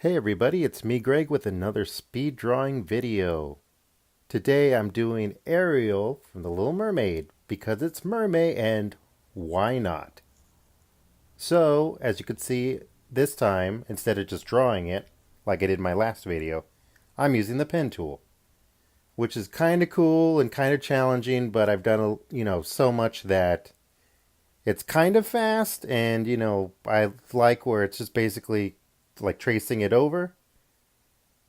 Hey everybody, it's me Greg with another speed drawing video. Today I'm doing Ariel from the Little Mermaid because it's Mermay and why not? So, as you can see, this time, instead of just drawing it, like I did in my last video, I'm using the pen tool, which is kind of cool and kind of challenging, but I've done, so much that it's kind of fast and, I like where it's just basically like tracing it over.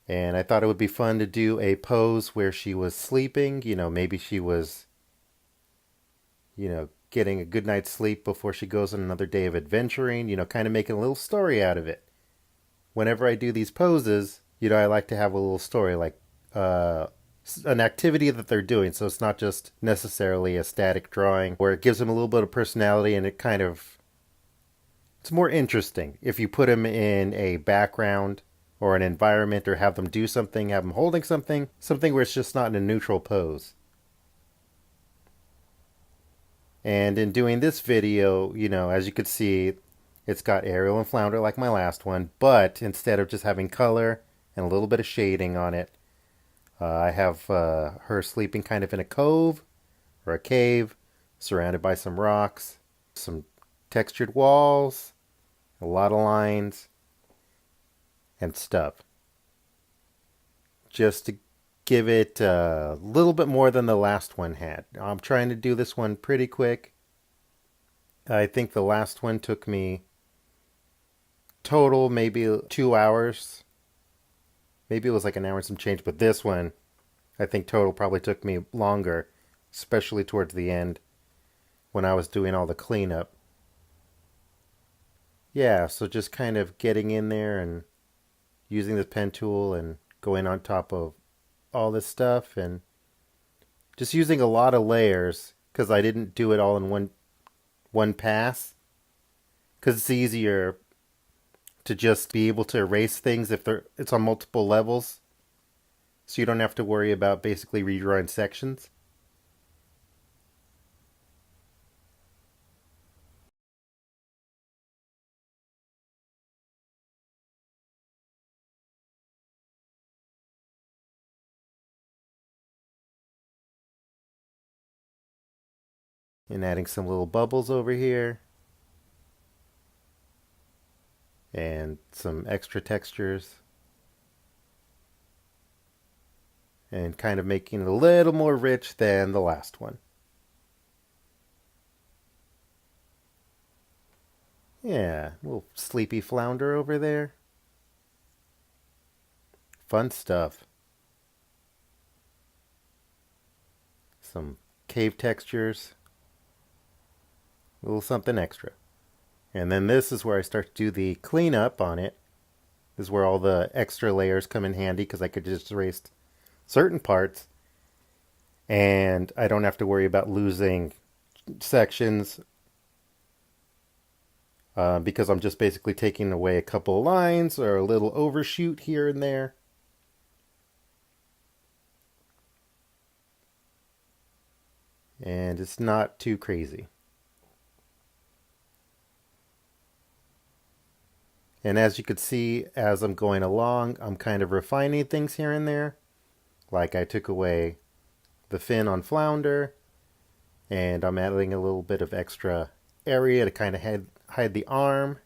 And I thought it would be fun to do a pose where she was sleeping. Maybe she was, getting a good night's sleep before she goes on another day of adventuring, kind of making a little story out of it. Whenever I do these poses, I like to have a little story, like uh, an activity that they're doing. So it's not just necessarily a static drawing where it gives them a little bit of personality and it's more interesting if you put them in a background or an environment or have them do something, have them holding something where it's just not in a neutral pose. And in doing this video, as you could see, it's got Ariel and Flounder like my last one, but instead of just having color and a little bit of shading on it, I have her sleeping kind of in a cove or a cave, surrounded by some rocks, some textured walls, a lot of lines, and stuff. Just to give it a little bit more than the last one had. I'm trying to do this one pretty quick. I think the last one took me total maybe 2 hours. Maybe it was like an hour and some change, but this one I think total probably took me longer, especially towards the end when I was doing all the cleanup. Yeah, so just kind of getting in there and using the pen tool and going on top of all this stuff and just using a lot of layers because I didn't do it all in one pass because it's easier to just be able to erase things if it's on multiple levels, so you don't have to worry about basically redrawing sections. And adding some little bubbles over here and some extra textures and kind of making it a little more rich than the last one. Yeah, little sleepy flounder over there. Fun stuff. Some cave textures, a little something extra. And then this is where I start to do the cleanup on it. This is where all the extra layers come in handy because I could just erase certain parts and I don't have to worry about losing sections because I'm just basically taking away a couple of lines or a little overshoot here and there. And it's not too crazy. And as you could see, as I'm going along, I'm kind of refining things here and there. Like I took away the fin on Flounder, and I'm adding a little bit of extra area to kind of hide the arm.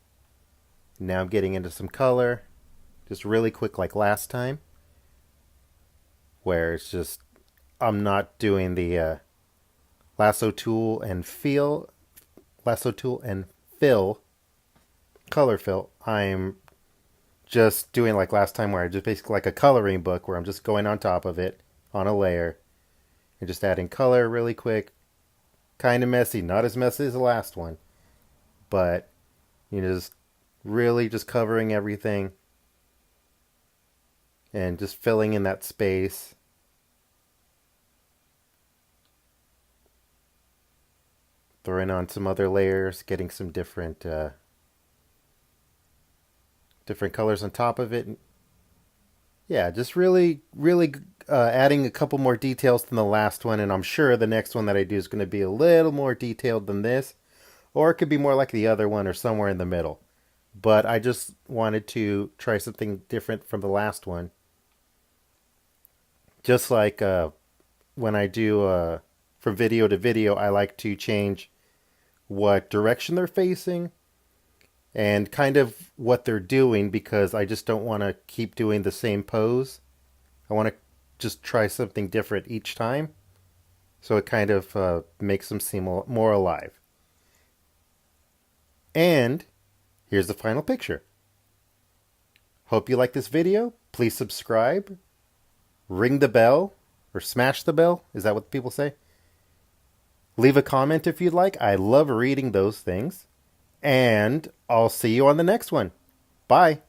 Now I'm getting into some color, just really quick like last time, where it's just, I'm not doing the lasso tool and fill, color fill. I'm just doing like last time where I just basically like a coloring book where I'm just going on top of it on a layer and just adding color really quick. Kind of messy, not as messy as the last one, but just really just covering everything and just filling in that space. Throwing on some other layers, getting some different colors on top of it. Yeah, just really adding a couple more details than the last one, and I'm sure the next one that I do is going to be a little more detailed than this, or it could be more like the other one or somewhere in the middle. but I just wanted to try something different from the last one. Just like when I do from video to video, I like to change what direction they're facing and kind of what they're doing because I just don't want to keep doing the same pose. I want to just try something different each time. So it kind of makes them seem more alive. And here's the final picture. Hope you like this video. Please subscribe, ring the bell, or smash the bell. Is that what people say? Leave a comment if you'd like. I love reading those things. And I'll see you on the next one. Bye.